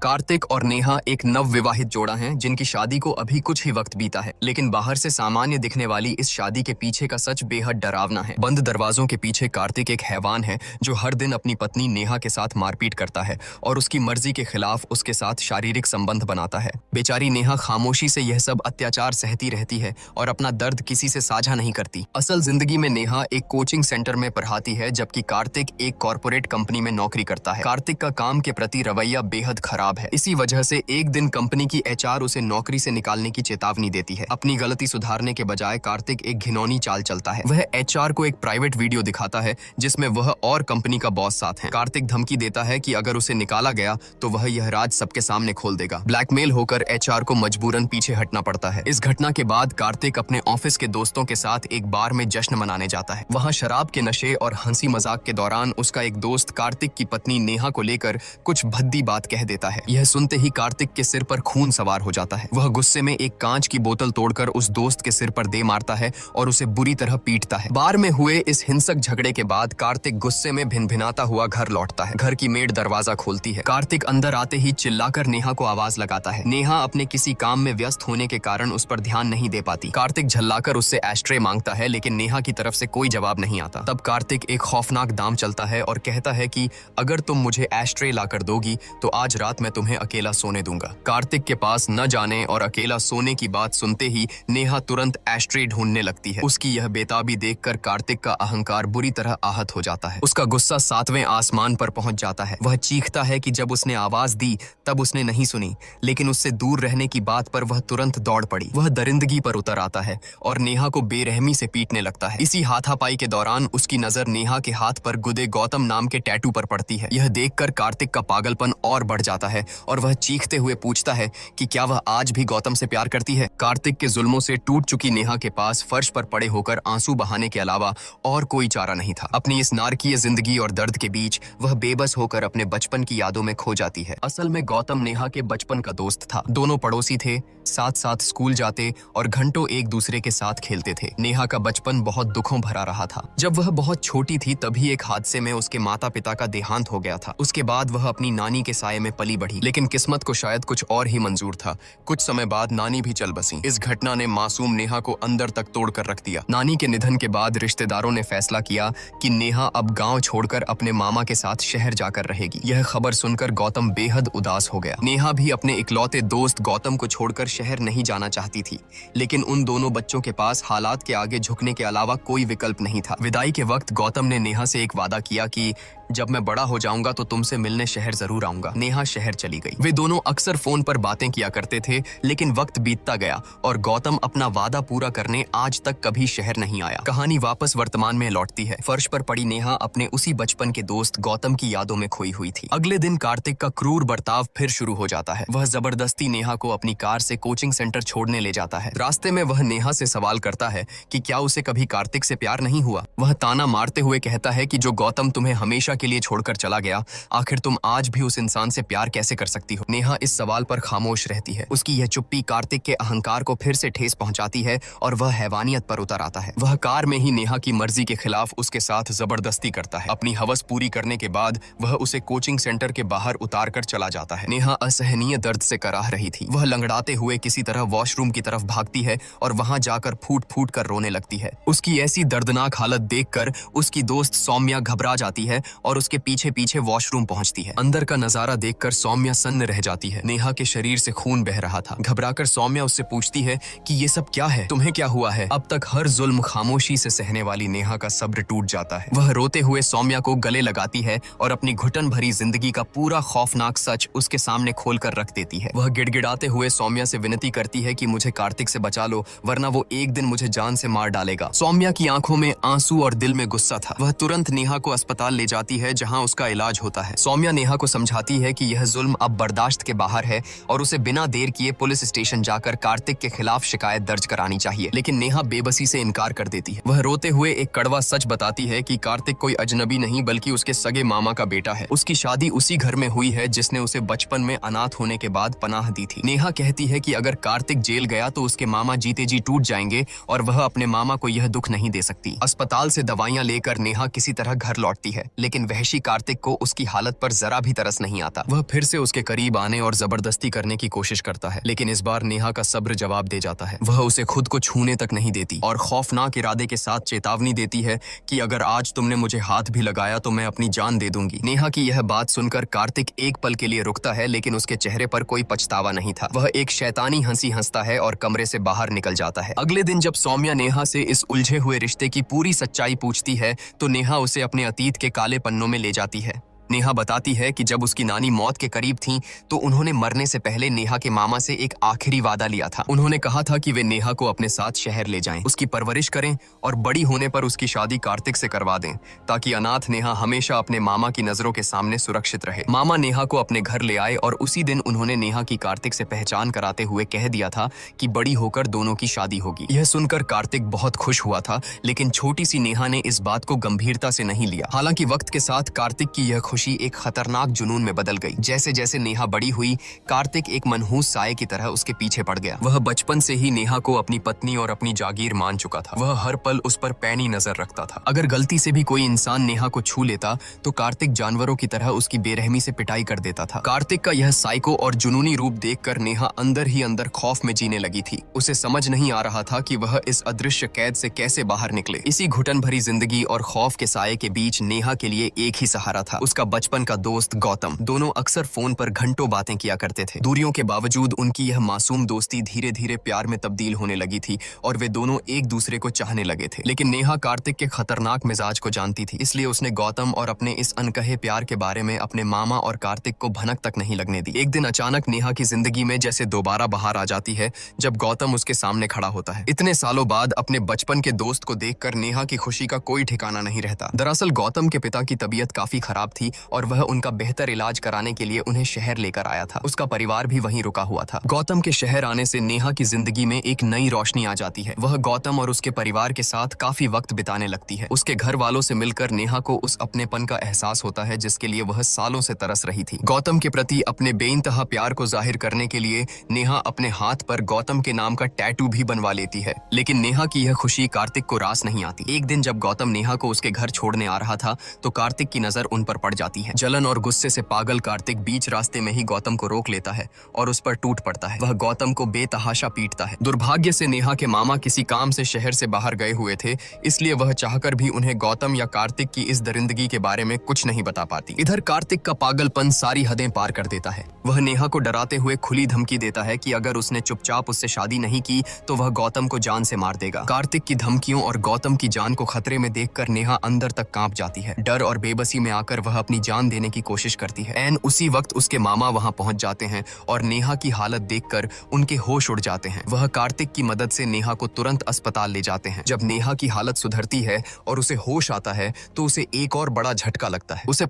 कार्तिक और नेहा एक नव विवाहित जोड़ा हैं जिनकी शादी को अभी कुछ ही वक्त बीता है, लेकिन बाहर से सामान्य दिखने वाली इस शादी के पीछे का सच बेहद डरावना है। बंद दरवाजों के पीछे कार्तिक एक हैवान है जो हर दिन अपनी पत्नी नेहा के साथ मारपीट करता है और उसकी मर्जी के खिलाफ उसके साथ शारीरिक संबंध बनाता है। बेचारी नेहा खामोशी से यह सब अत्याचार सहती रहती है और अपना दर्द किसी से साझा नहीं करती। असल जिंदगी में नेहा एक कोचिंग सेंटर में पढ़ाती है, जबकि कार्तिक एक कॉर्पोरेट कंपनी में नौकरी करता है। कार्तिक का काम के प्रति रवैया बेहद खराब है। इसी वजह से एक दिन कंपनी की एचआर उसे नौकरी से निकालने की चेतावनी देती है। अपनी गलती सुधारने के बजाय कार्तिक एक घिनौनी चाल चलता है। वह एचआर को एक प्राइवेट वीडियो दिखाता है जिसमें वह और कंपनी का बॉस साथ है। कार्तिक धमकी देता है कि अगर उसे निकाला गया तो वह यह राज सबके सामने खोल देगा। ब्लैकमेल होकर एचआर को मजबूरन पीछे हटना पड़ता है। इस घटना के बाद कार्तिक अपने ऑफिस के दोस्तों के साथ एक बार में जश्न मनाने जाता है। वहाँ शराब के नशे और हंसी मजाक के दौरान उसका एक दोस्त कार्तिक की पत्नी नेहा को लेकर कुछ भद्दी बात कह देता है। यह सुनते ही कार्तिक के सिर पर खून सवार हो जाता है। वह गुस्से में एक कांच की बोतल तोड़कर उस दोस्त के सिर पर दे मारता है और उसे बुरी तरह पीटता है। बार में हुए इस हिंसक झगड़े के बाद कार्तिक गुस्से में भिनभिनाता हुआ घर लौटता है। घर की मेड दरवाजा खोलती है। कार्तिक अंदर आते ही चिल्लाकर नेहा को आवाज लगाता है। नेहा अपने किसी काम में व्यस्त होने के कारण उस पर ध्यान नहीं दे पाती। कार्तिक झल्लाकर उससे एस्ट्रे मांगता है, लेकिन नेहा की तरफ से कोई जवाब नहीं आता। तब कार्तिक एक खौफनाक दाम चलता है और कहता है कि अगर तुम मुझे एस्ट्रे लाकर दोगी तो आज रात मैं तुम्हें अकेला सोने दूंगा। कार्तिक के पास न जाने और अकेला सोने की बात सुनते ही नेहा तुरंत एस्ट्रे ढूंढने लगती है। उसकी यह बेताबी देखकर कार्तिक का अहंकार बुरी तरह आहत हो जाता है। उसका गुस्सा 7वें आसमान पर पहुंच जाता है। वह चीखता है कि जब उसने आवाज दी तब उसने नहीं सुनी, लेकिन उससे दूर रहने की बात पर वह तुरंत दौड़ पड़ी। वह दरिंदगी पर उतर आता है और नेहा को बेरहमी से पीटने लगता है। इसी हाथापाई के दौरान उसकी नजर नेहा के हाथ पर गुदे गौतम नाम के टैटू पर पड़ती है। यह देखकर कार्तिक का पागलपन और बढ़ जाता है और वह चीखते हुए पूछता है कि क्या वह आज भी गौतम से प्यार करती है। कार्तिक के जुल्मों से टूट चुकी नेहा के पास फर्श पर पड़े होकर आंसू बहाने के अलावा और कोई चारा नहीं था। अपनी इस नारकीय जिंदगी और दर्द के बीच वह बेबस होकर अपने बचपन की यादों में खो जाती है। असल में गौतम नेहा के बचपन का दोस्त था। दोनों पड़ोसी थे, साथ साथ स्कूल जाते और घंटों एक दूसरे के साथ खेलते थे। नेहा का बचपन बहुत दुखों भरा रहा था। जब वह बहुत छोटी थी तभी एक हादसे में उसके माता पिता का देहांत हो गया था। उसके बाद वह अपनी नानी के साये में पली बढ़ी, लेकिन किस्मत को शायद कुछ और ही मंजूर था। कुछ समय बाद नानी भी चल बसी। इस घटना ने मासूम नेहा को अंदर तक तोड़ कर रख दिया। नानी के निधन के बाद रिश्तेदारों ने फैसला किया कि नेहा अब गांव छोड़कर अपने मामा के साथ शहर जाकर रहेगी। यह खबर सुनकर गौतम बेहद उदास हो गया। नेहा भी अपने इकलौते दोस्त गौतम को छोड़कर शहर नहीं जाना चाहती थी, लेकिन उन दोनों बच्चों के पास हालात के आगे झुकने के अलावा कोई विकल्प नहीं था। विदाई के वक्त गौतम ने नेहा से एक वादा किया कि जब मैं बड़ा हो जाऊंगा तो तुमसे मिलने शहर जरूर आऊंगा। नेहा शहर चली गई। वे दोनों अक्सर फोन पर बातें किया करते थे, लेकिन वक्त बीतता गया और गौतम अपना वादा पूरा करने आज तक कभी शहर नहीं आया। कहानी वापस वर्तमान में लौटती है। फर्श पर पड़ी नेहा अपने उसी बचपन के दोस्त गौतम की यादों में खोई हुई थी। अगले दिन कार्तिक का क्रूर बर्ताव फिर शुरू हो जाता है। वह जबरदस्ती नेहा को अपनी कार से कोचिंग सेंटर छोड़ने ले जाता है। रास्ते में वह नेहा से सवाल करता है कि क्या उसे कभी कार्तिक से प्यार नहीं हुआ। वह ताना मारते हुए कहता है कि जो गौतम तुम्हें हमेशा के लिए छोड़कर चला गया, आखिर तुम आज भी उस इंसान से प्यार कैसे कर सकती हो। नेहा इस सवाल पर खामोश रहती है। उसकी यह चुप्पी कार्तिक के अहंकार को फिर से ठेस पहुंचाती है और वह हैवानियत पर उतर आता है। वह कार में ही नेहा की मर्जी के खिलाफ उसके साथ जबरदस्ती करता है। अपनी हवस पूरी करने के बाद वह उसे कोचिंग सेंटर के बाहर उतार कर चला जाता है। नेहा असहनीय दर्द से कराह रही थी। वह लंगड़ाते हुए किसी तरह वॉशरूम की तरफ भागती है और वहां जाकर फूट फूट कर रोने लगती है। उसकी ऐसी दर्दनाक हालत देखकर उसकी दोस्त सौम्या घबरा जाती है और उसके पीछे पीछे वॉशरूम पहुंचती है। अंदर का नजारा देखकर सौम्या सन्न रह जाती है। नेहा के शरीर से खून बह रहा था। घबराकर सौम्या उससे पूछती है कि ये सब क्या है, तुम्हें क्या हुआ है। अब तक हर जुल्म खामोशी से सहने वाली नेहा का सब्र टूट जाता है। वह रोते हुए सौम्या को गले लगाती है और अपनी घुटन भरी जिंदगी का पूरा खौफनाक सच उसके सामने खोलकर रख देती है। वह गिड़गिड़ाते हुए सौम्या से विनती करती है कि मुझे कार्तिक से बचा लो, वरना वो एक दिन मुझे जान से मार डालेगा। सौम्या की आंखों में आंसू और दिल में गुस्सा था। वह तुरंत नेहा को अस्पताल ले जाती है जहां उसका इलाज होता है। सौम्या नेहा को समझाती है कि यह जुल्म अब बर्दाश्त के बाहर है और उसे बिना देर किए पुलिस स्टेशन जाकर कार्तिक के खिलाफ शिकायत दर्ज करानी चाहिए, लेकिन नेहा बेबसी से इनकार कर देती है। वह रोते हुए एक कड़वा सच बताती है कि कार्तिक कोई अजनबी नहीं बल्कि उसके सगे मामा का बेटा है। उसकी शादी उसी घर में हुई है जिसने उसे बचपन में अनाथ होने के बाद पनाह दी थी। नेहा कहती है कि अगर कार्तिक जेल गया तो उसके मामा जीते जी टूट जाएंगे और वह अपने मामा को यह दुख नहीं दे सकती। अस्पताल से दवाइयां लेकर नेहा किसी तरह घर लौटती है, लेकिन वहशी कार्तिक को उसकी हालत पर जरा भी तरस नहीं आता। वह फिर से उसके करीब आने और जबरदस्ती करने की कोशिश करता है, लेकिन इस बार नेहा का सब्र जवाब दे जाता है। वह उसे खुद को छूने तक नहीं देती और खौफनाक इरादे के साथ चेतावनी देती है कि अगर आज तुमने मुझे हाथ भी लगाया तो मैं अपनी जान दे दूंगी। नेहा की यह बात सुनकर कार्तिक एक पल के लिए रुकता है, लेकिन उसके चेहरे पर कोई पछतावा नहीं था। वह एक शैतानी हंसी हंसता है और कमरे से बाहर निकल जाता है। अगले दिन जब सौम्या नेहा से इस उलझे हुए रिश्ते की पूरी सच्चाई पूछती है तो नेहा उसे अपने अतीत के काले पन्नों में ले जाती है। नेहा बताती है कि जब उसकी नानी मौत के करीब थीं, तो उन्होंने मरने से पहले नेहा के मामा से एक आखिरी वादा लिया था। उन्होंने कहा था कि वे नेहा को अपने साथ शहर ले जाएं, उसकी परवरिश करें और बड़ी होने पर उसकी शादी कार्तिक से करवा दें, ताकि अनाथ नेहा हमेशा अपने मामा की नजरों के सामने सुरक्षित रहे। मामा नेहा को अपने घर ले आए और उसी दिन उन्होंने नेहा की कार्तिक से पहचान कराते हुए कह दिया था कि बड़ी होकर दोनों की शादी होगी। यह सुनकर कार्तिक बहुत खुश हुआ था, लेकिन छोटी सी नेहा ने इस बात को गंभीरता से नहीं लिया। हालांकि वक्त के साथ कार्तिक की यह खुशी एक खतरनाक जुनून में बदल गई। जैसे जैसे नेहा बड़ी हुई, कार्तिक एक मनहूस साये की तरह उसके पीछे पड़ गया। वह बचपन से ही नेहा को अपनी पत्नी और अपनी जागीर मान चुका था। वह हर पल उस पर पैनी नजर रखता था। अगर गलती से भी कोई इंसान नेहा को छू लेता तो कार्तिक जानवरों की तरह उसकी बेरहमी से पिटाई कर देता था। कार्तिक का यह साइको और जुनूनी रूप देखकर नेहा अंदर ही अंदर खौफ में जीने लगी थी। उसे समझ नहीं आ रहा था कि वह इस अदृश्य कैद से कैसे बाहर निकले। इसी घुटन भरी जिंदगी और खौफ के साये के बीच नेहा के लिए एक ही सहारा था, उसका बचपन का दोस्त गौतम। दोनों अक्सर फोन पर घंटों बातें किया करते थे। दूरियों के बावजूद उनकी यह मासूम दोस्ती धीरे धीरे प्यार में तब्दील होने लगी थी और वे दोनों एक दूसरे को चाहने लगे थे। लेकिन नेहा कार्तिक के खतरनाक मिजाज को जानती थी, इसलिए उसने गौतम और अपने इस अनकहे प्यार के बारे में अपने मामा और कार्तिक को भनक तक नहीं लगने दी। एक दिन अचानक नेहा की जिंदगी में जैसे दोबारा बहार आ जाती है, जब गौतम उसके सामने खड़ा होता है। इतने सालों बाद अपने बचपन के दोस्त को देखकर नेहा की खुशी का कोई ठिकाना नहीं रहता। दरअसल गौतम के पिता की तबीयत काफी खराब थी और वह उनका बेहतर इलाज कराने के लिए उन्हें शहर लेकर आया था। उसका परिवार भी वहीं रुका हुआ था। गौतम के शहर आने से नेहा की जिंदगी में एक नई रोशनी आ जाती है। वह गौतम और उसके परिवार के साथ काफी वक्त बिताने लगती है। उसके घर वालों से मिलकर नेहा को उस अपनेपन का एहसास होता है जिसके लिए वह सालों से तरस रही थी। गौतम के प्रति अपने बेइंतहा प्यार को जाहिर करने के लिए नेहा अपने हाथ पर गौतम के नाम का टैटू भी बनवा लेती है। लेकिन नेहा की यह खुशी कार्तिक को रास नहीं आती। एक दिन जब गौतम नेहा को उसके घर छोड़ने आ रहा था तो कार्तिक की नजर उन पर पड़ जाती है। जलन और गुस्से से पागल कार्तिक बीच रास्ते में ही गौतम को रोक लेता है और उस पर टूट पड़ता है। वह गौतम को बेतहाशा पीटता है। दुर्भाग्य से नेहा के मामा किसी काम से शहर से बाहर गए हुए थे, इसलिए वह चाहकर भी उन्हें गौतम या कार्तिक की इस दरिंदगी के बारे में कुछ नहीं बता पाती। इधर कार्तिक का पागलपन सारी हदें पार कर देता है। वह नेहा को डराते हुए खुली धमकी देता है कि अगर उसने चुपचाप उससे शादी नहीं की तो वह गौतम को जान से मार देगा। कार्तिक की धमकियों और गौतम की जान को खतरे में देखकर नेहा अंदर तक कांप जाती है। डर और बेबसी में आकर वह अपनी जान देने की कोशिश करती है। ऐन उसी वक्त उसके मामा वहां पहुंच जाते हैं और नेहा की हालत देखकर उनके होश उड़ जाते हैं। वह कार्तिक की मदद से नेहा को तुरंत अस्पताल ले जाते हैं। जब नेहा की हालत सुधरती है और उसे होश आता है तो उसे एक और बड़ा झटका लगता है। उसे